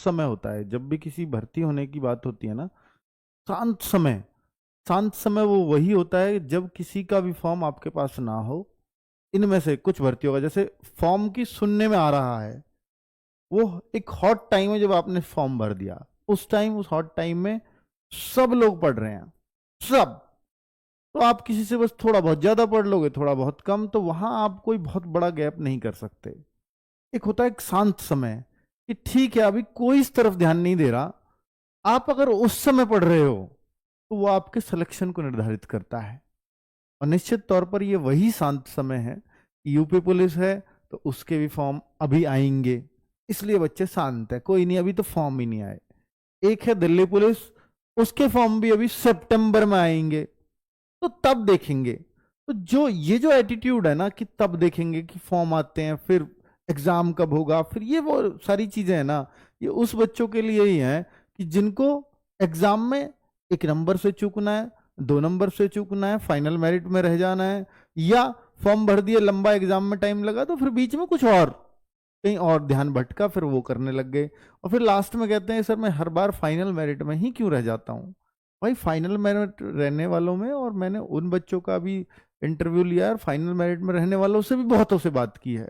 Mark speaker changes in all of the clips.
Speaker 1: समय होता है। जब भी किसी भर्ती होने की बात होती है ना, शांत समय, शांत समय वो वही होता है जब किसी का भी फॉर्म आपके पास ना हो। इनमें से कुछ भर्तियों का, जैसे फॉर्म की सुनने में आ रहा है, वो एक हॉट टाइम है जब आपने फॉर्म भर दिया, उस टाइम, उस हॉट टाइम में सब लोग पढ़ रहे हैं, सब। तो आप किसी से बस थोड़ा बहुत ज्यादा पढ़ लोगे, थोड़ा बहुत कम, तो वहां आप कोई बहुत बड़ा गैप नहीं कर सकते। एक होता है एक शांत समय, कि ठीक है अभी कोई इस तरफ ध्यान नहीं दे रहा, आप अगर उस समय पढ़ रहे हो तो वो आपके सिलेक्शन को निर्धारित करता है। और निश्चित तौर पर ये वही शांत समय है। यूपी पुलिस है तो उसके भी फॉर्म अभी आएंगे, इसलिए बच्चे शांत है, कोई नहीं, अभी तो फॉर्म ही नहीं आए। एक है दिल्ली पुलिस, उसके फॉर्म भी अभी सितंबर में आएंगे, तो तब देखेंगे। तो जो ये जो एटीट्यूड है ना कि तब देखेंगे कि फॉर्म आते हैं, फिर एग्जाम कब होगा, फिर ये वो सारी चीजें हैं ना, ये उस बच्चों के लिए ही है कि जिनको एग्जाम में 1 नंबर से चूकना है, 2 नंबर से चूकना है, फाइनल मेरिट में रह जाना है, या फॉर्म भर दिए, लंबा एग्जाम में टाइम लगा तो फिर बीच में कुछ और कहीं और ध्यान भटका, फिर वो करने लग गए, और फिर लास्ट में कहते हैं सर मैं हर बार फाइनल मेरिट में ही क्यों रह जाता हूँ। भाई फाइनल मेरिट रहने वालों में, और मैंने उन बच्चों का भी इंटरव्यू लिया है, फाइनल मेरिट में रहने वालों से भी बहुतों से बात की है,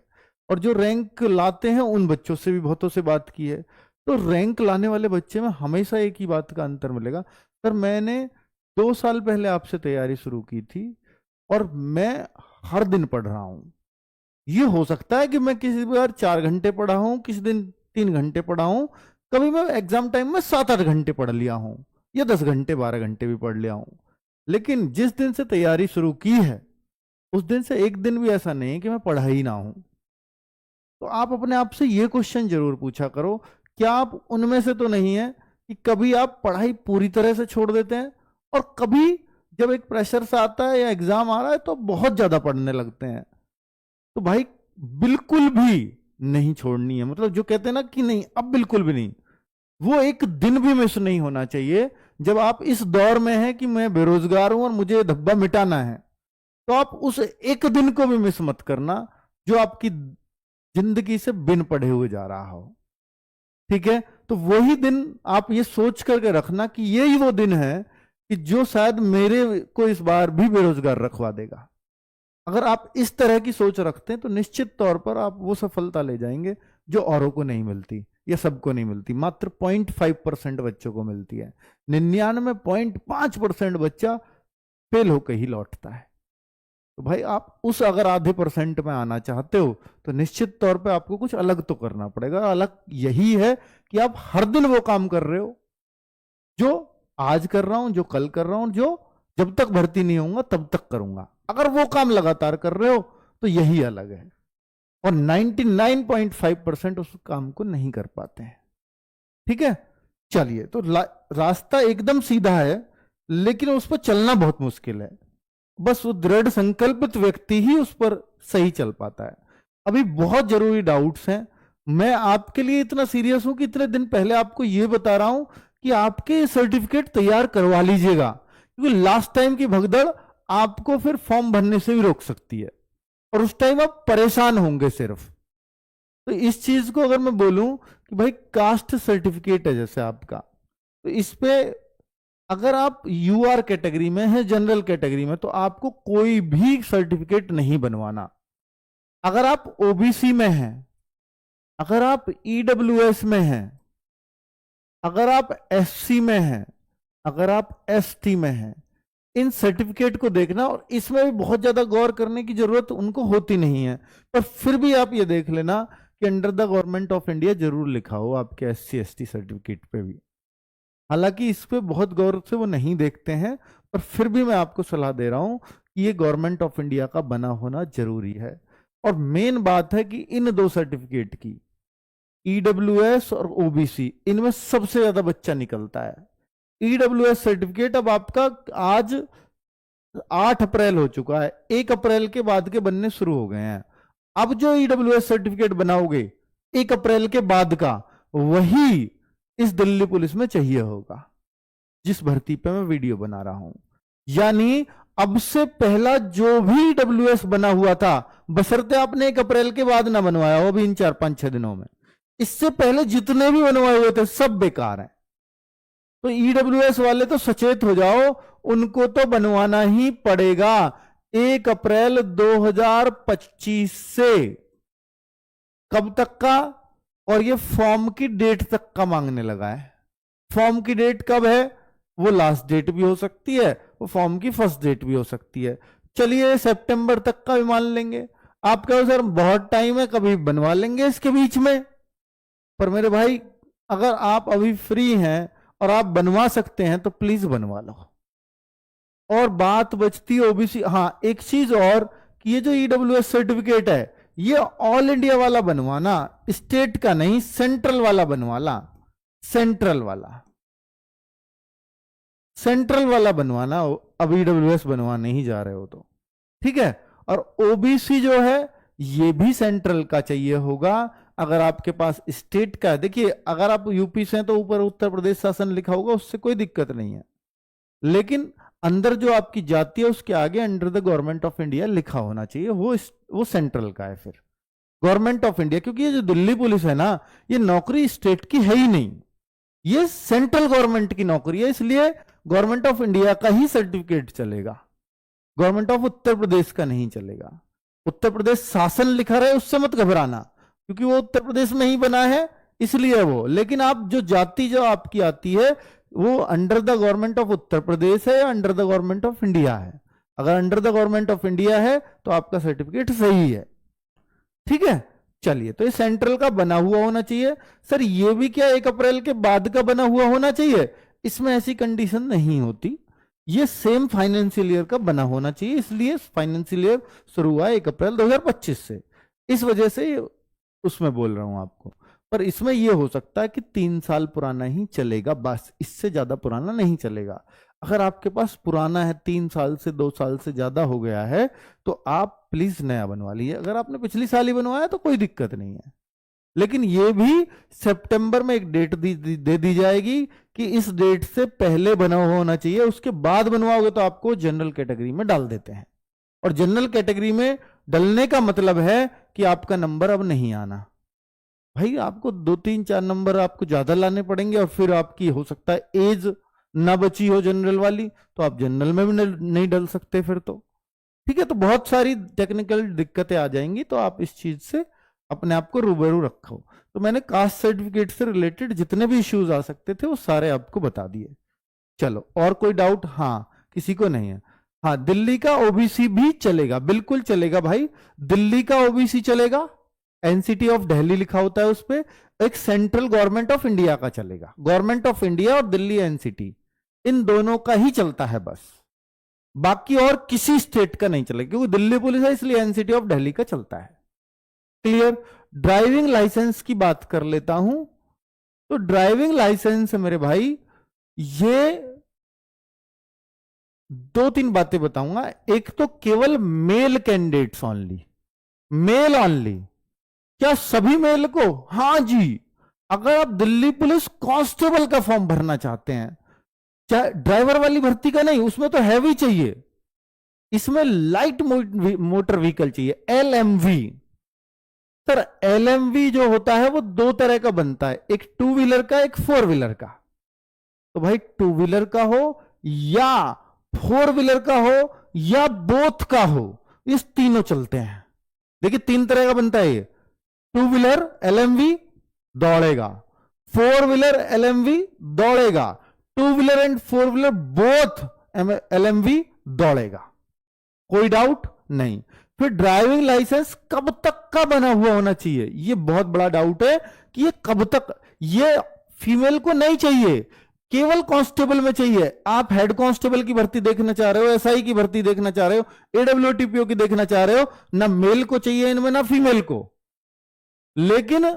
Speaker 1: और जो रैंक लाते हैं उन बच्चों से भी बहुतों से बात की है। तो रैंक लाने वाले बच्चे में हमेशा एक ही बात का अंतर मिलेगा, सर मैंने 2 साल पहले आपसे तैयारी शुरू की थी और मैं हर दिन पढ़ रहा हूँ। ये हो सकता है कि मैं किसी बार 4 घंटे पढ़ा हूं, किसी दिन 3 घंटे पढ़ा हूं, कभी मैं एग्जाम टाइम में 7-8 घंटे पढ़ लिया हूं, या 10 घंटे 12 घंटे भी पढ़ लिया हूं। लेकिन जिस दिन से तैयारी शुरू की है, उस दिन से एक दिन भी ऐसा नहीं कि मैं पढ़ा ही ना हूं। तो आप अपने आप से ये क्वेश्चन जरूर पूछा करो, क्या आप उनमें से तो नहीं है कि कभी आप पढ़ाई पूरी तरह से छोड़ देते हैं, और कभी जब एक प्रेशर सा आता है या एग्जाम आ रहा है तो बहुत ज्यादा पढ़ने लगते हैं। तो भाई बिल्कुल भी नहीं छोड़नी है, मतलब जो कहते हैं ना कि नहीं अब बिल्कुल भी नहीं, वो एक दिन भी मिस नहीं होना चाहिए। जब आप इस दौर में हैं कि मैं बेरोजगार हूं और मुझे धब्बा मिटाना है, तो आप उस एक दिन को भी मिस मत करना जो आपकी जिंदगी से बिन पढ़े हुए जा रहा हो। ठीक है, तो वही दिन आप ये सोच करके रखना कि यही वो दिन है कि जो शायद मेरे को इस बार भी बेरोजगार रखवा देगा। अगर आप इस तरह की सोच रखते हैं तो निश्चित तौर पर आप वो सफलता ले जाएंगे जो औरों को नहीं मिलती, या सबको नहीं मिलती, मात्र 0.5% बच्चों को मिलती है। 99.5% बच्चा फेल होकर ही लौटता है। तो भाई आप उस अगर आधे % में आना चाहते हो तो निश्चित तौर पे आपको कुछ अलग तो करना पड़ेगा। अलग यही है कि आप हर दिन वो काम कर रहे हो जो आज कर रहा हूं, जो कल कर रहा हूं, जो जब तक भर्ती नहीं होऊंगा तब तक करूंगा। अगर वो काम लगातार कर रहे हो तो यही अलग है, और 99.5% उस काम को नहीं कर पाते हैं। ठीक है, चलिए, तो रास्ता एकदम सीधा है, लेकिन उस पर चलना बहुत मुश्किल है। बस वो दृढ़ संकल्पित व्यक्ति ही उस पर सही चल पाता है। अभी बहुत जरूरी डाउट्स हैं। मैं आपके लिए इतना सीरियस हूं कि इतने दिन पहले आपको यह बता रहा हूं कि आपके सर्टिफिकेट तैयार करवा लीजिएगा, क्योंकि लास्ट टाइम की भगदड़ आपको फिर फॉर्म भरने से भी रोक सकती है, और उस टाइम आप परेशान होंगे सिर्फ। तो इस चीज को अगर मैं बोलूं कि भाई कास्ट सर्टिफिकेट है जैसे आपका, तो इस पे अगर आप यूआर कैटेगरी में है, जनरल कैटेगरी में, तो आपको कोई भी सर्टिफिकेट नहीं बनवाना। अगर आप ओबीसी में हैं, अगर आप ईडब्ल्यूएस में हैं, अगर आप एससी में हैं, अगर आप एसटी में हैं, इन सर्टिफिकेट को देखना। और इसमें भी बहुत ज्यादा गौर करने की जरूरत उनको होती नहीं है, पर फिर भी आप ये देख लेना कि under the government of India जरूर लिखा हो आपके एससी एसटी सर्टिफिकेट पे भी। हालांकि इस पे बहुत गौर से वो नहीं देखते हैं, पर फिर भी मैं आपको सलाह दे रहा हूं कि ये गवर्नमेंट ऑफ इंडिया का बना होना जरूरी है। और मेन बात है कि इन 2 सर्टिफिकेट की, ईडब्ल्यूएस और ओबीसी, इनमें सबसे ज्यादा बच्चा निकलता है। ईडब्ल्यूएस सर्टिफिकेट अब आपका आज 8 अप्रैल हो चुका है, 1 अप्रैल के बाद के बनने शुरू हो गए हैं। अब जो ईडब्ल्यूएस सर्टिफिकेट बनाओगे 1 अप्रैल के बाद का, वही इस दिल्ली पुलिस में चाहिए होगा जिस भर्ती पे मैं वीडियो बना रहा हूं। यानी अब से पहला जो भी ईडब्ल्यूएस बना हुआ था, बशर्ते आपने 1 अप्रैल के बाद ना बनवाया हो, अभी इन 4-5-6 दिनों में, इससे पहले जितने भी बनवाए हुए थे सब बेकार हैं। तो ईडब्ल्यूएस वाले तो सचेत हो जाओ, उनको तो बनवाना ही पड़ेगा 1 अप्रैल 2025 से। कब तक का? और ये फॉर्म की डेट तक का मांगने लगा है। फॉर्म की डेट कब है? वो लास्ट डेट भी हो सकती है, वो फॉर्म की फर्स्ट डेट भी हो सकती है। चलिए सितंबर तक का भी मान लेंगे। आप कहो सर बहुत टाइम है, कभी बनवा लेंगे इसके बीच में। पर मेरे भाई, अगर आप अभी फ्री हैं और आप बनवा सकते हैं तो प्लीज बनवा लो। और बात बचती है ओबीसी। हाँ, एक चीज और, कि ये जो ईडब्ल्यूएस सर्टिफिकेट है, ये ऑल इंडिया वाला बनवाना, स्टेट का नहीं, सेंट्रल वाला बनवाना। सेंट्रल वाला, सेंट्रल वाला बनवाना। अब ईडब्ल्यूएस बनवाने ही जा रहे हो तो ठीक है। और ओबीसी जो है ये भी सेंट्रल का चाहिए होगा। अगर आपके पास स्टेट का, देखिए अगर आप यूपी से हैं तो ऊपर उत्तर प्रदेश शासन लिखा होगा, उससे कोई दिक्कत नहीं है। लेकिन अंदर जो आपकी जाति है उसके आगे under the government of India लिखा होना चाहिए, वो सेंट्रल का है फिर, गवर्नमेंट ऑफ इंडिया। क्योंकि ये जो दिल्ली पुलिस है ना, ये नौकरी स्टेट की है ही नहीं, ये सेंट्रल गवर्नमेंट की नौकरी है, इसलिए गवर्नमेंट ऑफ इंडिया का ही सर्टिफिकेट चलेगा, गवर्नमेंट ऑफ उत्तर प्रदेश का नहीं चलेगा। उत्तर प्रदेश शासन लिखा रहे उससे मत घबराना, क्योंकि वो उत्तर प्रदेश में ही बना है इसलिए वो। लेकिन आप जो जाति जो आपकी आती है वो under the government of Uttar Pradesh है या under the government of India है। अगर under the government of India है तो आपका सर्टिफिकेट सही है, ठीक है। चलिए, तो ये सेंट्रल का बना हुआ होना चाहिए। सर ये भी क्या 1 अप्रैल के बाद का बना हुआ होना चाहिए? इसमें ऐसी कंडीशन नहीं होती, ये सेम फाइनेंशियल ईयर का बना होना चाहिए, इसलिए फाइनेंशियल ईयर शुरू हुआ 1 अप्रैल 2025 से, इस वजह से उसमें बोल रहा हूं आपको। पर इसमें यह हो सकता है कि 3 साल पुराना ही चलेगा, बस इससे ज्यादा पुराना नहीं चलेगा। अगर आपके पास पुराना है 3 साल से 2 साल से ज्यादा हो गया है तो आप प्लीज नया बनवा लीजिए। अगर आपने पिछली साल ही बनवाया तो कोई दिक्कत नहीं है। लेकिन ये भी सितंबर में एक डेट दे दी जाएगी कि इस डेट से पहले बना हुआ होना चाहिए, उसके बाद बनवाओगे तो आपको जनरल कैटेगरी में डाल देते हैं। और जनरल कैटेगरी में डलने का मतलब है कि आपका नंबर अब नहीं आना। भाई आपको 2 3 4 नंबर आपको ज्यादा लाने पड़ेंगे, और फिर आपकी हो सकता है एज ना बची हो जनरल वाली, तो आप जनरल में भी नहीं डल सकते फिर तो, ठीक है। तो बहुत सारी टेक्निकल दिक्कतें आ जाएंगी, तो आप इस चीज से अपने आप को रूबरू रखो। तो मैंने कास्ट सर्टिफिकेट से रिलेटेड जितने भी इश्यूज आ सकते थे वो सारे आपको बता दिए। चलो, और कोई डाउट? हाँ, किसी को नहीं है? हाँ, दिल्ली का ओबीसी भी चलेगा, बिल्कुल चलेगा भाई, दिल्ली का ओबीसी चलेगा। एनसीटी ऑफ दिल्ली लिखा होता है उस पर, एक सेंट्रल गवर्नमेंट ऑफ इंडिया का चलेगा, गवर्नमेंट ऑफ इंडिया और दिल्ली एनसीटी, इन दोनों का ही चलता है बस, बाकी और किसी स्टेट का नहीं चलेगा, क्योंकि दिल्ली पुलिस है इसलिए एनसीटी ऑफ दिल्ली का चलता है। क्लियर? ड्राइविंग लाइसेंस की बात कर लेता हूं। तो ड्राइविंग लाइसेंस मेरे भाई, ये 2 3 बातें बताऊंगा। एक तो केवल male candidates only, male only. क्या सभी मेल को? हां जी। अगर आप दिल्ली पुलिस कांस्टेबल का फॉर्म भरना चाहते हैं, चाहे ड्राइवर वाली भर्ती का नहीं, उसमें तो हैवी चाहिए, इसमें लाइट मोटर व्हीकल चाहिए, एलएमवी। सर एलएमवी जो होता है वो 2 तरह का बनता है, एक 2 व्हीलर का, एक 4 व्हीलर का। तो भाई 2 व्हीलर का हो या 4 व्हीलर का हो या बोथ का हो, इस तीनों चलते हैं। देखिए 3 तरह का बनता है ये। 2 व्हीलर एलएमवी दौड़ेगा, 4 व्हीलर एलएमवी दौड़ेगा, 2 wheeler and 4 wheeler both LMV दौड़ेगा। कोई डाउट नहीं। फिर ड्राइविंग लाइसेंस कब तक का बना हुआ होना चाहिए? ये बहुत बड़ा डाउट है कि ये कब तक, ये फीमेल को नहीं चाहिए, केवल कांस्टेबल में चाहिए। आप हेड कांस्टेबल की भर्ती देखना चाह रहे हो, एसआई की भर्ती देखना चाह रहे हो, एडब्ल्यूटीपीओ की देखना चाह रहे हो, ना मेल को चाहिए इनमें ना फीमेल को, लेकिन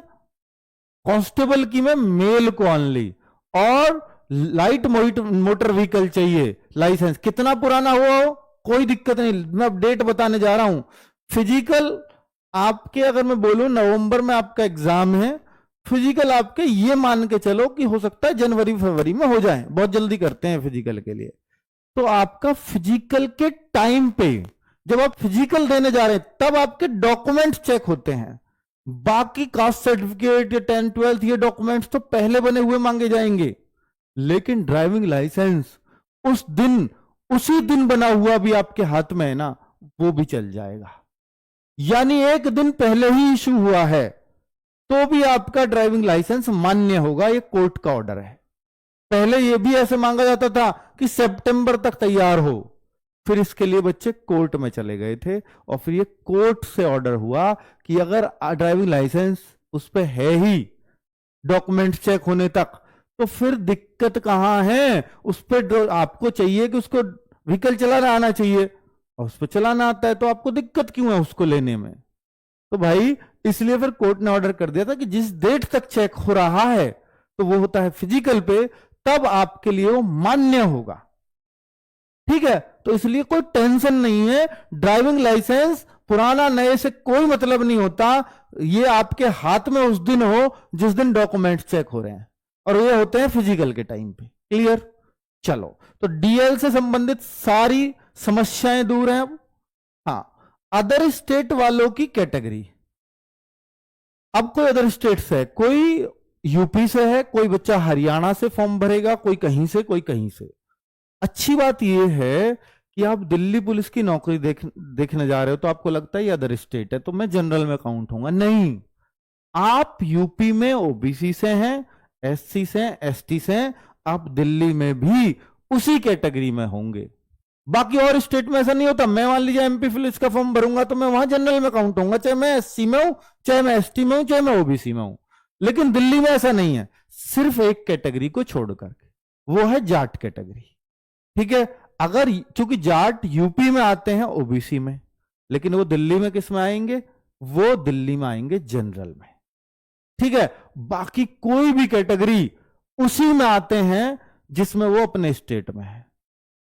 Speaker 1: कांस्टेबल की में मेल को ऑनली। और लाइट मोटर व्हीकल चाहिए लाइसेंस, कितना पुराना हुआ हो कोई दिक्कत नहीं, मैं अपडेट बताने जा रहा हूं। फिजिकल आपके, अगर मैं बोलूं नवंबर में आपका एग्जाम है, फिजिकल आपके ये मान के चलो कि हो सकता है जनवरी फरवरी में हो जाए, बहुत जल्दी करते हैं फिजिकल के लिए। तो आपका फिजिकल के टाइम पे जब आप फिजिकल देने जा रहे हैं तब आपके डॉक्यूमेंट चेक होते हैं बाकी कास्ट सर्टिफिकेट या 10th-12th ये डॉक्यूमेंट्स तो पहले बने हुए मांगे जाएंगे, लेकिन ड्राइविंग लाइसेंस उस दिन उसी दिन बना हुआ भी आपके हाथ में है ना, वो भी चल जाएगा। यानी एक दिन पहले ही इशू हुआ है तो भी आपका ड्राइविंग लाइसेंस मान्य होगा, ये कोर्ट का ऑर्डर है। पहले ये भी ऐसे मांगा जाता था कि सितंबर तक तैयार हो, फिर इसके लिए बच्चे कोर्ट में चले गए थे और फिर ये कोर्ट से ऑर्डर हुआ कि अगर ड्राइविंग लाइसेंस उस पे है ही डॉक्यूमेंट चेक होने तक, तो फिर दिक्कत कहां है? उस पे आपको चाहिए कि उसको व्हीकल चलाना आना चाहिए, और उस पर चलाना आता है, तो आपको दिक्कत क्यों है उसको लेने में? तो भाई इसलिए फिर कोर्ट ने ऑर्डर कर दिया था कि जिस डेट तक चेक हो रहा है, तो वो होता है फिजिकल पे, तब आपके लिए वो मान्य होगा। ठीक है, तो इसलिए कोई टेंशन नहीं है। ड्राइविंग लाइसेंस पुराना नए से कोई मतलब नहीं होता, ये आपके हाथ में उस दिन हो जिस दिन डॉक्यूमेंट चेक हो रहे हैं, और ये होते हैं फिजिकल के टाइम पे। क्लियर? चलो, तो डीएल से संबंधित सारी समस्याएं दूर हैं अब। हाँ, अदर स्टेट वालों की कैटेगरी। अब कोई अदर स्टेट से है, कोई यूपी से है, कोई बच्चा हरियाणा से फॉर्म भरेगा, कोई कहीं से, कोई कहीं से। अच्छी बात यह है कि आप दिल्ली पुलिस की नौकरी देखने जा रहे हो, तो आपको लगता है ये अदर स्टेट है तो मैं जनरल में काउंट होऊंगा। नहीं, आप यूपी में ओबीसी से हैं, एससी से हैं, एसटी से हैं, आप दिल्ली में भी उसी कैटेगरी में होंगे। बाकी और स्टेट में ऐसा नहीं होता। मैं मान लीजिए एमपी पुलिस का फॉर्म भरूंगा तो मैं वहां जनरल में काउंट होऊंगा, चाहे मैं एससी में हूं, चाहे मैं एसटी में हूं, चाहे मैं ओबीसी में हूं। लेकिन दिल्ली में ऐसा नहीं है, सिर्फ एक कैटेगरी को छोड़कर, वो है जाट कैटेगरी। ठीक है, अगर क्योंकि जाट यूपी में आते हैं ओबीसी में, लेकिन वो दिल्ली में किस में आएंगे? वो दिल्ली में आएंगे जनरल में। ठीक है, बाकी कोई भी कैटेगरी उसी में आते हैं जिसमें वो अपने स्टेट में है।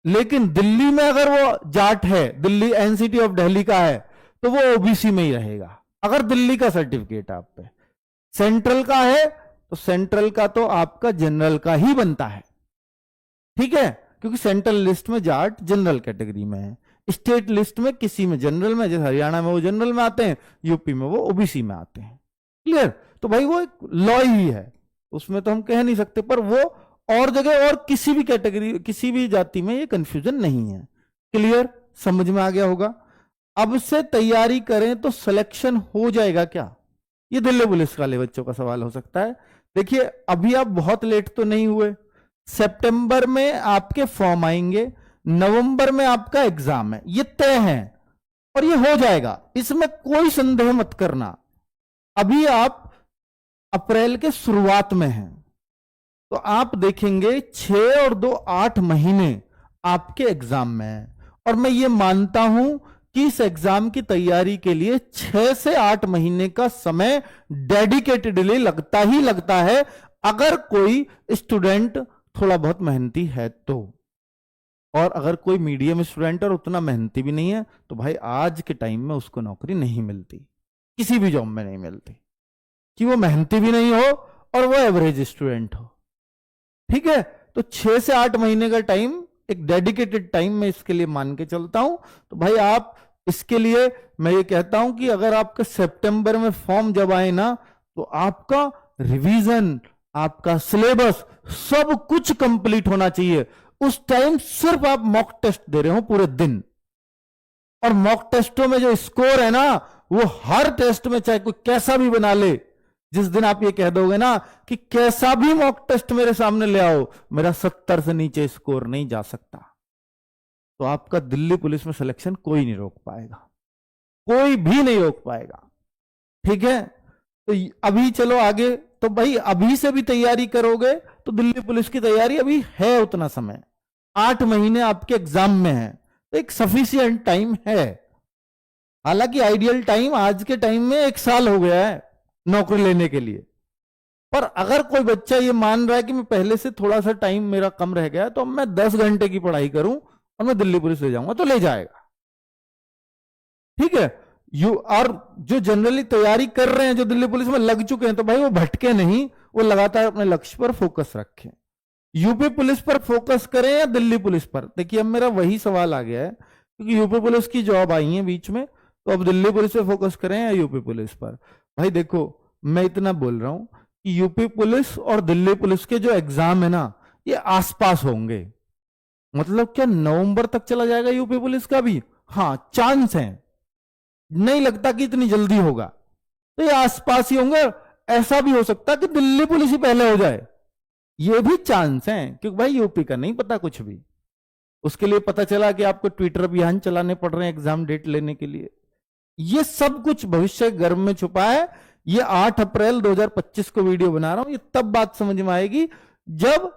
Speaker 1: लेकिन दिल्ली में अगर वो जाट है, दिल्ली एनसीटी ऑफ दिल्ली का है, तो वो ओबीसी में ही रहेगा, अगर दिल्ली का सर्टिफिकेट आप पे। सेंट्रल का है तो सेंट्रल का तो आपका जनरल का ही बनता है। ठीक है, क्योंकि सेंट्रल लिस्ट में जाट जनरल कैटेगरी में है, स्टेट लिस्ट में किसी में जनरल में, जैसे हरियाणा में वो जनरल में आते हैं, यूपी में वो ओबीसी में आते हैं। क्लियर? तो भाई वो एक लॉ ही है, उसमें तो हम कह नहीं सकते, पर वो और जगह और किसी भी कैटेगरी, किसी भी जाति में ये कंफ्यूजन नहीं है। क्लियर? समझ में आ गया होगा। अब से तैयारी करें तो सिलेक्शन हो जाएगा क्या? ये दिल्ली पुलिस वाले बच्चों का सवाल हो सकता है। देखिए, अभी आप बहुत लेट तो नहीं हुए, सितंबर में आपके फॉर्म आएंगे, नवंबर में आपका एग्जाम है, ये तय है और ये हो जाएगा, इसमें कोई संदेह मत करना। अभी आप अप्रैल के शुरुआत में हैं, तो आप देखेंगे 6 और 2 8 महीने आपके एग्जाम में है, और मैं ये मानता हूं कि इस एग्जाम की तैयारी के लिए 6 से 8 महीने का समय डेडिकेटेडली लगता ही लगता है, अगर कोई स्टूडेंट थोड़ा बहुत मेहनती है तो। और अगर कोई मीडियम स्टूडेंट और उतना मेहनती भी नहीं है, तो भाई आज के टाइम में उसको नौकरी नहीं मिलती, किसी भी जॉब में नहीं मिलती, कि वो मेहनती भी नहीं हो और वो एवरेज स्टूडेंट हो। ठीक है, तो 6 से 8 महीने का टाइम एक डेडिकेटेड टाइम में इसके लिए मान के चलता हूं। तो भाई आप इसके लिए, मैं ये कहता हूं कि अगर आपका सितंबर में फॉर्म जब आए ना, तो आपका रिवीजन, आपका सिलेबस, सब कुछ कंप्लीट होना चाहिए। उस टाइम सिर्फ आप मॉक टेस्ट दे रहे हो पूरे दिन, और मॉक टेस्टों में जो स्कोर है ना, वो हर टेस्ट में चाहे कोई कैसा भी बना ले, जिस दिन आप ये कह दोगे ना कि कैसा भी मॉक टेस्ट मेरे सामने ले आओ, मेरा 70 से नीचे स्कोर नहीं जा सकता, तो आपका दिल्ली पुलिस में सिलेक्शन कोई नहीं रोक पाएगा, कोई भी नहीं रोक पाएगा। ठीक है, तो अभी चलो आगे। तो भाई अभी से भी तैयारी करोगे तो दिल्ली पुलिस की तैयारी अभी है, उतना समय 8 महीने आपके एग्जाम में है, तो एक सफिशिएंट टाइम है। हालांकि आइडियल टाइम आज के टाइम में 1 साल हो गया है नौकरी लेने के लिए, पर अगर कोई बच्चा ये मान रहा है कि मैं पहले से थोड़ा सा टाइम मेरा कम रह गया, तो अब मैं 10 घंटे की पढ़ाई करूं और मैं दिल्ली पुलिस ले जाऊंगा, तो ले जाएगा। ठीक है, और जो जनरली तैयारी कर रहे हैं, जो दिल्ली पुलिस में लग चुके हैं, तो भाई वो भटके नहीं, वो लगातार अपने लक्ष्य पर फोकस रखें। यूपी पुलिस पर फोकस करें या दिल्ली पुलिस पर? देखिए, अब मेरा वही सवाल आ गया है, क्योंकि यूपी पुलिस की जॉब आई है बीच में, तो अब दिल्ली पुलिस पे फोकस करें या यूपी पुलिस पर? भाई देखो, मैं इतना बोल रहा हूं कि यूपी पुलिस और दिल्ली पुलिस के जो एग्जाम है ना, ये आसपास होंगे। मतलब क्या नवंबर तक चला जाएगा यूपी पुलिस का भी? हाँ, चांस है, नहीं लगता कि इतनी जल्दी होगा। तो ये आसपास ही होंगे। ऐसा भी हो सकता है कि दिल्ली पुलिस ही पहले हो जाए, ये भी चांस है, क्योंकि भाई यूपी का नहीं पता कुछ भी। उसके लिए पता चला कि आपको ट्विटर अभियान चलाने पड़ रहे हैं एग्जाम डेट लेने के लिए। ये सब कुछ भविष्य गर्भ में छुपा है। ये 8 अप्रैल 2025 को वीडियो बना रहा हूं, ये तब बात समझ में आएगी जब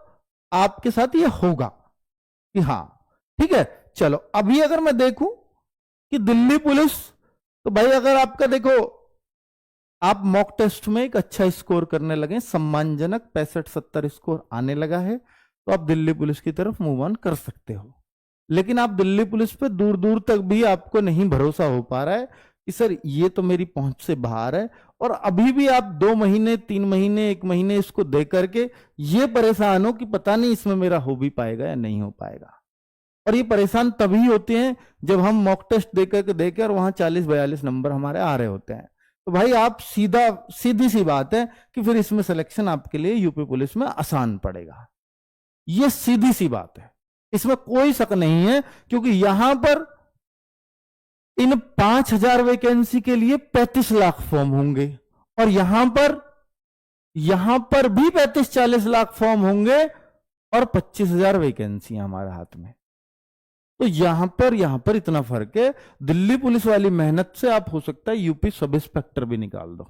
Speaker 1: आपके साथ ये होगा कि हाँ ठीक है। चलो अभी अगर मैं देखूं कि दिल्ली पुलिस, तो भाई अगर आपका देखो, आप मॉक टेस्ट में एक अच्छा स्कोर करने लगे, सम्मानजनक 65-70 स्कोर आने लगा है, तो आप दिल्ली पुलिस की तरफ मूव ऑन कर सकते हो। लेकिन आप दिल्ली पुलिस पे दूर दूर तक भी आपको नहीं भरोसा हो पा रहा है कि सर ये तो मेरी पहुंच से बाहर है, और अभी भी आप 2 महीने 3 महीने 1 महीने इसको दे करके ये परेशान हो कि पता नहीं इसमें मेरा हो भी पाएगा या नहीं हो पाएगा। और ये परेशान तभी होते हैं जब हम मॉक टेस्ट देकर और वहां 40-42 नंबर हमारे आ रहे होते हैं। तो भाई आप सीधी सी बात है कि फिर इसमें सिलेक्शन आपके लिए यूपी पुलिस में आसान पड़ेगा। ये सीधी सी बात है, इसमें कोई शक नहीं है, क्योंकि यहां पर इन 5,000 वैकेंसी के लिए 35 लाख फॉर्म होंगे, और यहां पर भी 35-40 लाख फॉर्म होंगे, और 25,000 वैकेंसी हमारे हाथ में। तो यहां पर इतना फर्क है। दिल्ली पुलिस वाली मेहनत से आप हो सकता है यूपी सब इंस्पेक्टर भी निकाल दो।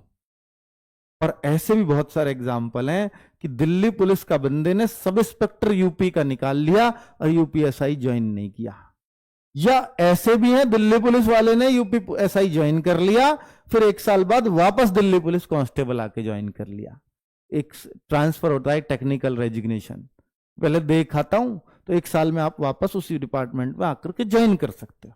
Speaker 1: और ऐसे भी बहुत सारे एग्जाम्पल हैं कि दिल्ली पुलिस का बंदे ने सब इंस्पेक्टर यूपी का निकाल लिया और यूपीएसआई ज्वाइन नहीं किया। या ऐसे भी हैं दिल्ली पुलिस वाले ने यूपीएसआई ज्वाइन कर लिया, फिर 1 साल बाद वापस दिल्ली पुलिस कांस्टेबल आके ज्वाइन कर लिया। एक ट्रांसफर होता है, टेक्निकल रेजिग्नेशन, पहले देख आता हूं, तो 1 साल में आप वापस उसी डिपार्टमेंट में आकर के ज्वाइन कर सकते हो।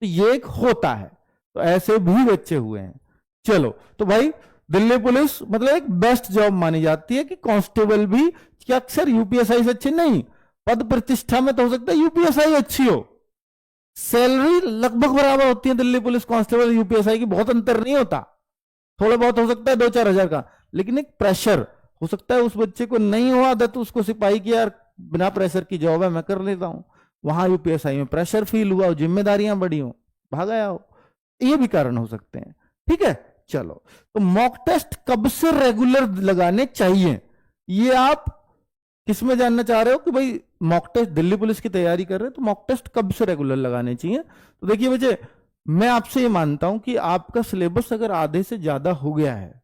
Speaker 1: तो ये एक होता है, तो ऐसे भी बच्चे हुए हैं। चलो, तो भाई दिल्ली पुलिस मतलब एक बेस्ट जॉब मानी जाती है कि कांस्टेबल भी, क्या अक्सर यूपीएसआई से अच्छी नहीं, पद प्रतिष्ठा में तो हो सकता है यूपीएसआई अच्छी हो, सैलरी लगभग बराबर होती है दिल्ली पुलिस कांस्टेबल यूपीएसआई की, बहुत अंतर नहीं होता, थोड़ा बहुत हो सकता है 2-4 हजार का, लेकिन एक प्रेशर हो सकता है उस बच्चे को नहीं हो आदत, उसको सिपाही की यार बिना प्रेशर की जॉब है मैं कर लेता हूं, वहां यूपीएसआई में प्रेशर फील हुआ, जिम्मेदारियां बढ़ी हो, भाग आया हो, ये भी कारण हो सकते हैं। ठीक है, चलो, तो मॉक टेस्ट कब से रेगुलर लगाने चाहिए, ये आप किसमें जानना चाह रहे हो कि भाई मॉक टेस्ट दिल्ली पुलिस की तैयारी कर रहे हैं तो मॉक टेस्ट कब से रेगुलर लगाने चाहिए। तो देखिए बच्चे, मैं आपसे ये मानता हूं कि आपका सिलेबस अगर आधे से ज्यादा हो गया है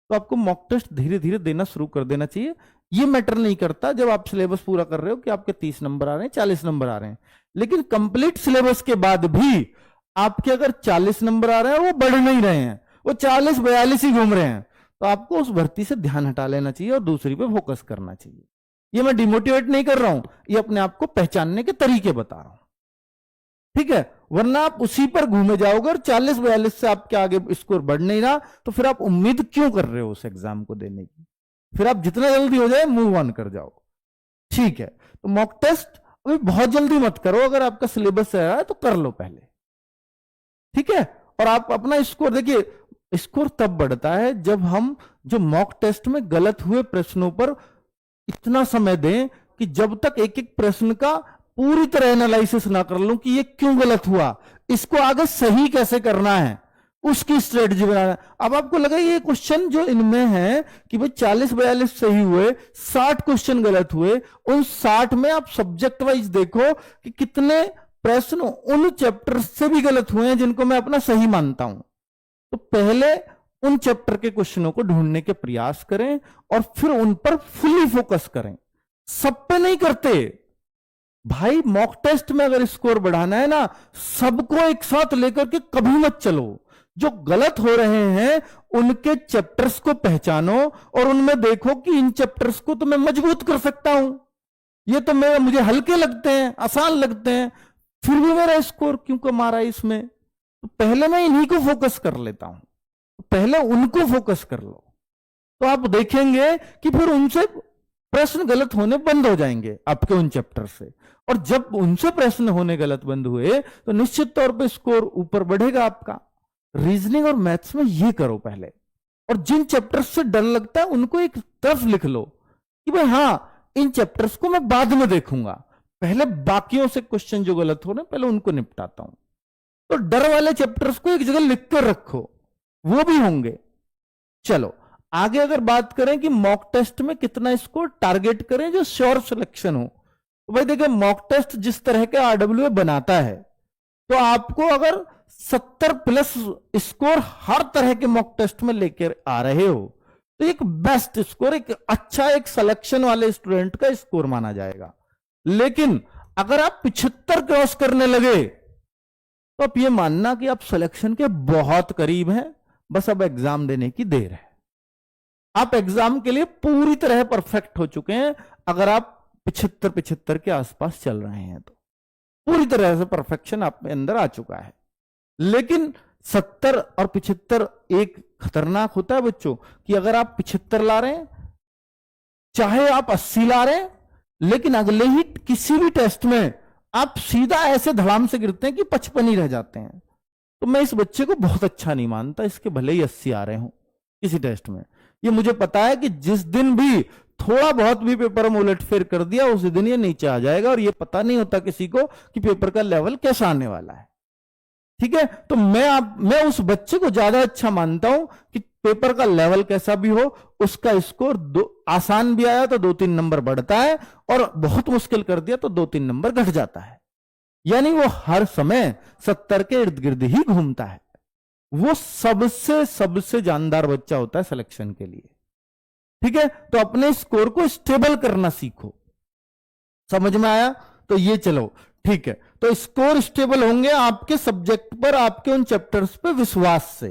Speaker 1: तो आपको मॉक टेस्ट धीरे धीरे देना शुरू कर देना चाहिए। ये मैटर नहीं करता जब आप सिलेबस पूरा कर रहे हो कि आपके 30 नंबर आ रहे हैं 40 नंबर आ रहे हैं, लेकिन कंप्लीट सिलेबस के बाद भी आपके अगर 40 नंबर आ रहे हैं और वो बढ़ नहीं रहे हैं, वो 40-42 ही घूम रहे हैं, तो आपको उस भर्ती से ध्यान हटा लेना चाहिए और दूसरी पे फोकस करना चाहिए। ये मैं डिमोटिवेट नहीं कर रहा हूं, ये अपने आप को पहचानने के तरीके बता रहा हूं, ठीक है। वरना आप उसी पर घूमे जाओगे और 40-42 से आपके आगे स्कोर बढ़ नहीं रहा, तो फिर आप उम्मीद क्यों कर रहे हो उस एग्जाम को देने की, फिर आप जितना जल्दी हो जाए मूव ऑन कर जाओ। ठीक है, तो मॉक टेस्ट अभी बहुत जल्दी मत करो, अगर आपका सिलेबस है तो कर लो पहले, ठीक है। और आप अपना स्कोर देखिए, स्कोर तब बढ़ता है जब हम जो मॉक टेस्ट में गलत हुए प्रश्नों पर इतना समय दें कि जब तक एक एक प्रश्न का पूरी तरह एनालिसिस ना कर लूं कि ये क्यों गलत हुआ, इसको आगे सही कैसे करना है, उसकी स्ट्रेटजी बनाना। अब आपको लगा ये क्वेश्चन जो इनमें है कि भाई 40-42 सही हुए, 60 क्वेश्चन गलत हुए, उन 60 में आप सब्जेक्ट वाइज देखो कि कितने प्रश्न उन चैप्टर से भी गलत हुए हैं जिनको मैं अपना सही मानता हूं। तो पहले उन चैप्टर के क्वेश्चनों को ढूंढने के प्रयास करें और फिर उन पर फुली फोकस करें, सब पे नहीं करते भाई। मॉक टेस्ट में अगर स्कोर बढ़ाना है ना, सबको एक साथ लेकर के कभी मत चलो। जो गलत हो रहे हैं उनके चैप्टर्स को पहचानो और उनमें देखो कि इन चैप्टर्स को तो मैं मजबूत कर सकता हूं, ये तो मुझे हल्के लगते हैं, आसान लगते हैं, फिर भी मेरा स्कोर क्यों कम आ रहा है इसमें, तो पहले मैं इन्हीं को फोकस कर लेता हूं, पहले उनको फोकस कर लो, तो आप देखेंगे कि फिर उनसे प्रश्न गलत होने बंद हो जाएंगे आपके उन चैप्टर से। और जब उनसे प्रश्न होने गलत बंद हुए तो निश्चित तौर पे स्कोर ऊपर बढ़ेगा आपका। रीजनिंग और मैथ्स में ये करो पहले, और जिन चैप्टर्स से डर लगता है उनको एक तरफ लिख लो कि भाई हाँ इन चैप्टर्स को मैं बाद में देखूंगा, पहले बाकियों से क्वेश्चन जो गलत हो रहे पहले उनको निपटाता हूं। तो डर वाले चैप्टर्स को एक जगह लिख कर रखो, वो भी होंगे। चलो आगे अगर बात करें कि मॉक टेस्ट में कितना स्कोर टारगेट करें जो श्योर सिलेक्शन हो, तो भाई देखिए मॉक टेस्ट जिस तरह के आरडब्ल्यूए बनाता है, तो आपको अगर 70 प्लस स्कोर हर तरह के मॉक टेस्ट में लेकर आ रहे हो तो एक बेस्ट स्कोर, एक अच्छा एक सिलेक्शन वाले स्टूडेंट का स्कोर माना जाएगा। लेकिन अगर आप 75 क्रॉस करने लगे तो आप ये मानना कि आप सिलेक्शन के बहुत करीब हैं, बस अब एग्जाम देने की देर है। आप एग्जाम के लिए पूरी तरह परफेक्ट हो चुके हैं अगर आप 75 के आसपास चल रहे हैं, तो पूरी तरह से परफेक्शन आप में अंदर आ चुका है। लेकिन 70 और 75 एक खतरनाक होता है बच्चों कि अगर आप 75 ला रहे हैं, चाहे आप 80 ला रहे हैं, लेकिन अगले ही किसी भी टेस्ट में आप सीधा ऐसे धड़ाम से गिरते हैं कि 55 ही रह जाते हैं, तो मैं इस बच्चे को बहुत अच्छा नहीं मानता। इसके भले ही 80 आ रहे हो किसी टेस्ट में, ये मुझे पता है कि जिस दिन भी थोड़ा बहुत भी पेपर में उलटफेर कर दिया उस दिन ये नीचे आ जाएगा, और ये पता नहीं होता किसी को कि पेपर का लेवल कैसा आने वाला है। ठीक है, तो मैं उस बच्चे को ज्यादा अच्छा मानता हूं कि पेपर का लेवल कैसा भी हो, उसका स्कोर आसान भी आया तो 2-3 नंबर बढ़ता है, और बहुत मुश्किल कर दिया तो 2-3 नंबर घट जाता है। यानी वो हर समय 70 के इर्द गिर्द ही घूमता है। वो सबसे जानदार बच्चा होता है सिलेक्शन के लिए। ठीक है, तो अपने स्कोर को स्टेबल करना सीखो। समझ में आया? तो ये चलो ठीक है, तो स्कोर स्टेबल होंगे आपके सब्जेक्ट पर, आपके उन चैप्टर्स पे विश्वास से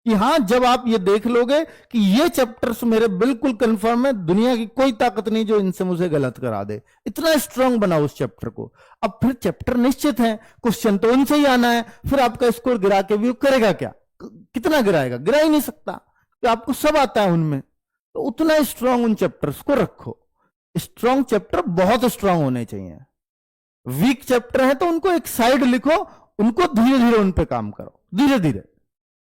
Speaker 1: कि हां जब आप ये देख लोगे कि ये चैप्टर्स मेरे बिल्कुल कंफर्म है, दुनिया की कोई ताकत नहीं जो इनसे मुझे गलत करा दे, इतना स्ट्रांग बनाओ उस चैप्टर को। अब फिर चैप्टर निश्चित है, क्वेश्चन तो उनसे ही आना है, फिर आपका स्कोर गिरा के भी करेगा क्या? कितना गिराएगा? गिरा ही नहीं सकता, तो आपको सब आता है उनमें। तो उतना स्ट्रांग उन चैप्टर्स को रखो। स्ट्रांग चैप्टर बहुत स्ट्रांग होने चाहिए। वीक चैप्टर है तो उनको एक साइड लिखो, उनको धीरे धीरे उन पे काम करो, धीरे धीरे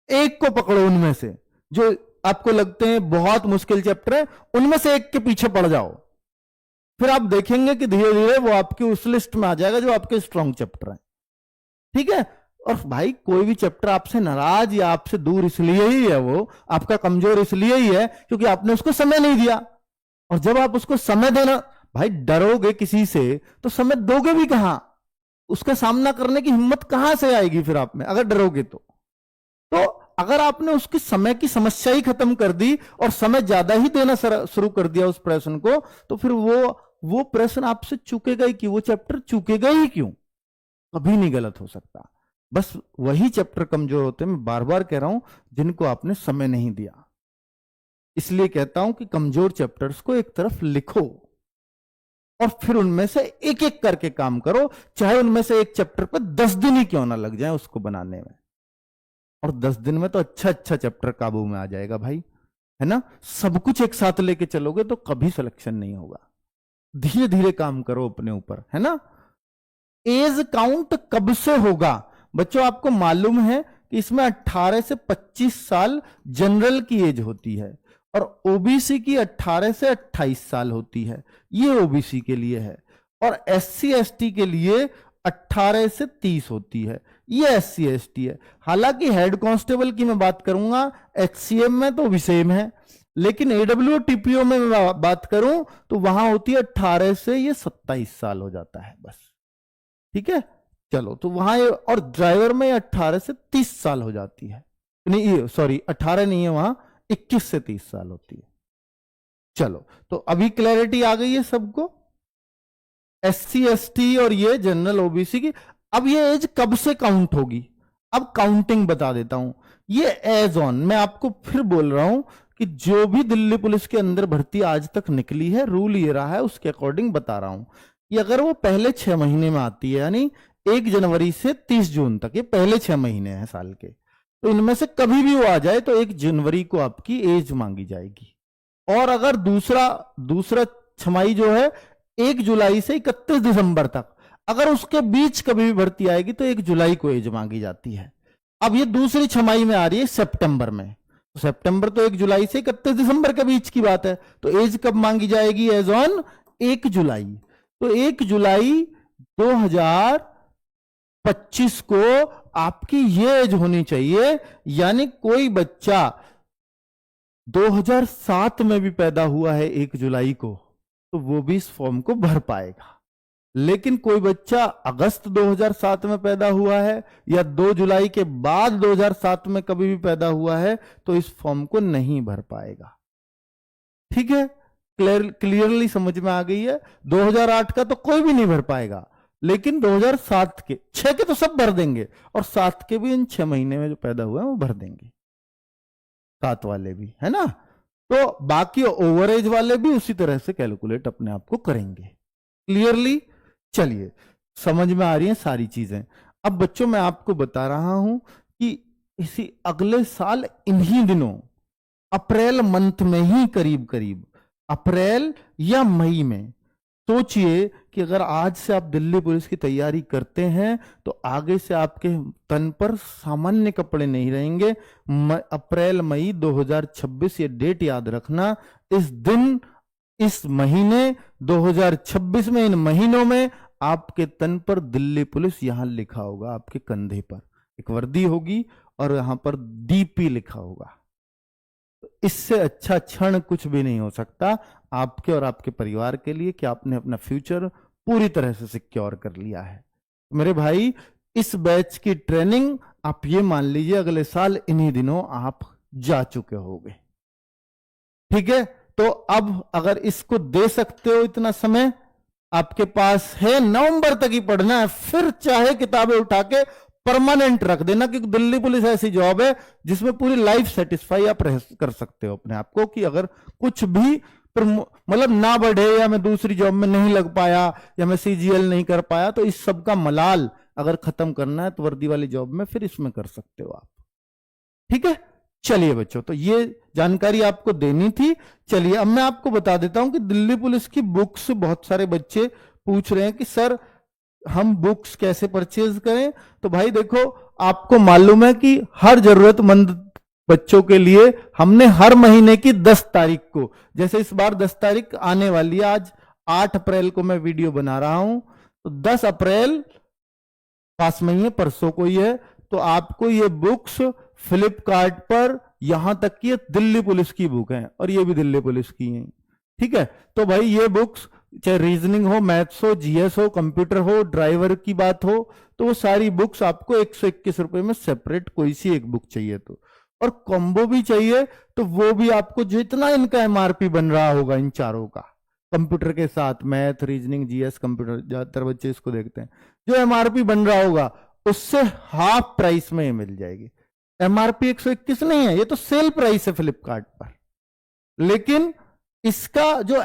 Speaker 1: एक को पकड़ो उनमें से जो आपको लगते हैं बहुत मुश्किल चैप्टर है, उनमें से एक के पीछे पड़ जाओ। फिर आप देखेंगे कि धीरे धीरे वो आपकी उस लिस्ट में आ जाएगा जो आपके स्ट्रांग चैप्टर है। ठीक है, और भाई कोई भी चैप्टर आपसे नाराज या आपसे दूर इसलिए ही है, वो आपका कमजोर इसलिए ही है क्योंकि आपने उसको समय नहीं दिया। और जब आप उसको समय देना, भाई डरोगे किसी से तो समय दोगे भी कहां? उसका सामना करने की हिम्मत कहां से आएगी फिर आप में अगर डरोगे तो अगर आपने उसकी समय की समस्या ही खत्म कर दी और समय ज्यादा ही देना शुरू कर दिया उस प्रश्न को, तो फिर वो प्रश्न आपसे चूकेगा ही क्यों? वो चैप्टर चूकेगा ही क्यों? कभी नहीं गलत हो सकता। बस वही चैप्टर कमजोर होते हैं, मैं बार बार कह रहा हूं, जिनको आपने समय नहीं दिया। इसलिए कहता हूं कि कमजोर चैप्टर्स को एक तरफ लिखो और फिर उनमें से एक एक करके काम करो, चाहे उनमें से एक चैप्टर पर 10 दिन ही क्यों ना लग जाए उसको बनाने में। और 10 दिन में तो अच्छा चैप्टर काबू में आ जाएगा भाई, है ना? सब कुछ एक साथ लेके चलोगे तो कभी सिलेक्शन नहीं होगा। धीरे धीरे काम करो अपने ऊपर, है ना? एज काउंट कब से होगा बच्चों? आपको मालूम है कि इसमें 18 से 25 साल जनरल की एज होती है और ओबीसी की 18 से 28 साल होती है। ये ओबीसी के लिए है। और एससी एसटी के लिए 18 से 30 होती है। ये एससी एसटी है। हालांकि हेड कांस्टेबल की मैं बात करूंगा, एचसीएम में तो भी सेम है, लेकिन एडब्ल्यू टीपीओ में मैं बात करूं तो वहां होती है 18 से ये 27 साल हो जाता है बस। ठीक है, चलो तो वहां और ड्राइवर में 18 से 30 साल हो जाती है। नहीं सॉरी 18 नहीं है, वहां 21 से 30 साल होती है। चलो तो अभी क्लैरिटी आ गई है सबको, एससी एसटी और ये जनरल ओबीसी की। अब ये एज कब से काउंट होगी? अब काउंटिंग बता देता हूं। ये एज ऑन, मैं आपको फिर बोल रहा हूं कि जो भी दिल्ली पुलिस के अंदर भर्ती आज तक निकली है, रूल ये रहा है, उसके अकॉर्डिंग बता रहा हूं कि अगर वो पहले 6 महीने में आती है, यानी 1 जनवरी से 30 जून तक, ये पहले 6 महीने हैं साल के, तो इनमें से कभी भी वो आ जाए तो 1 जनवरी को आपकी एज मांगी जाएगी। और अगर दूसरा छमाई जो है 1 जुलाई से 31 दिसंबर तक, अगर उसके बीच कभी भी भर्ती आएगी तो 1 जुलाई को एज मांगी जाती है। अब ये दूसरी छमाही में आ रही है सितंबर में। तो सितंबर तो 1 जुलाई से 31 दिसंबर के बीच की बात है, तो एज कब मांगी जाएगी? एज ऑन 1 जुलाई। तो 1 जुलाई 2025 को आपकी ये एज होनी चाहिए, यानी कोई बच्चा 2007 में भी पैदा हुआ है 1 जुलाई को, तो वो भी इस फॉर्म को भर पाएगा। लेकिन कोई बच्चा अगस्त 2007 में पैदा हुआ है या 2 जुलाई के बाद 2007 में कभी भी पैदा हुआ है, तो इस फॉर्म को नहीं भर पाएगा। ठीक है, क्लियरली समझ में आ गई है। 2008 का तो कोई भी नहीं भर पाएगा, लेकिन 2007 के 6 के तो सब भर देंगे, और 7 के भी इन 6 महीने में जो पैदा हुआ है वो भर देंगे, 7 वाले भी, है ना। तो बाकी ओवरेज वाले भी उसी तरह से कैलकुलेट अपने आप को करेंगे। क्लियरली, चलिए समझ में आ रही हैं सारी चीजें। अब बच्चों मैं आपको बता रहा हूं कि इसी अगले साल इन्हीं दिनों अप्रैल मंथ में ही करीब अप्रैल या मई में, सोचिए कि अगर आज से आप दिल्ली पुलिस की तैयारी करते हैं तो आगे से आपके तन पर सामान्य कपड़े नहीं रहेंगे। अप्रैल मई 2026, ये डेट याद रखना। इस दिन, इस महीने 2026 में, इन महीनों में आपके तन पर दिल्ली पुलिस यहां लिखा होगा, आपके कंधे पर एक वर्दी होगी और यहां पर डीपी लिखा होगा। इससे अच्छा क्षण कुछ भी नहीं हो सकता आपके और आपके परिवार के लिए कि आपने अपना फ्यूचर पूरी तरह से सिक्योर कर लिया है। मेरे भाई, इस बैच की ट्रेनिंग आप ये मान लीजिए अगले साल इन्हीं दिनों आप जा चुके होंगे। ठीक है, तो अब अगर इसको दे सकते हो, इतना समय आपके पास है, नवंबर तक ही पढ़ना है, फिर चाहे किताबें उठा के परमानेंट रख देना, क्योंकि दिल्ली पुलिस ऐसी जॉब है जिसमें पूरी लाइफ सेटिस्फाई आप कर सकते हो अपने आप को, कि अगर कुछ भी मतलब ना बढ़े, या मैं दूसरी जॉब में नहीं लग पाया, या मैं सीजीएल नहीं कर पाया, तो इस सब का मलाल अगर खत्म करना है तो वर्दी वाली जॉब में फिर इसमें कर सकते हो आप। ठीक है, चलिए बच्चों, तो ये जानकारी आपको देनी थी। चलिए अब मैं आपको बता देता हूं कि दिल्ली पुलिस की बुक्स, बहुत सारे बच्चे पूछ रहे हैं कि सर हम बुक्स कैसे परचेज करें। तो भाई देखो, आपको मालूम है कि हर जरूरतमंद बच्चों के लिए हमने हर महीने की 10 तारीख को, जैसे इस बार 10 तारीख आने वाली है, आज 8 अप्रैल को मैं वीडियो बना रहा हूं, तो 10 अप्रैल पास में ही है, परसों को ही है, तो आपको ये बुक्स फ्लिपकार्ट पर, यहां तक कि दिल्ली पुलिस की बुक है और ये भी दिल्ली पुलिस की है। ठीक है, तो भाई ये बुक्स चाहे रीजनिंग हो, मैथ्स हो, जीएस हो, कंप्यूटर हो, ड्राइवर की बात हो, तो वो सारी बुक्स आपको 121 रुपए में सेपरेट कोई सी एक बुक चाहिए तो, और कॉम्बो भी चाहिए तो वो भी आपको जितना इनका एमआरपी बन रहा होगा इन चारों का, कंप्यूटर के साथ मैथ, रीजनिंग, जीएस, कंप्यूटर, ज्यादातर बच्चे इसको देखते हैं, जो एमआरपी बन रहा होगा उससे हाफ प्राइस में मिल जाएगी। एमआरपी 121 नहीं है, ये तो सेल प्राइस है फ्लिपकार्ट पर, लेकिन इसका जो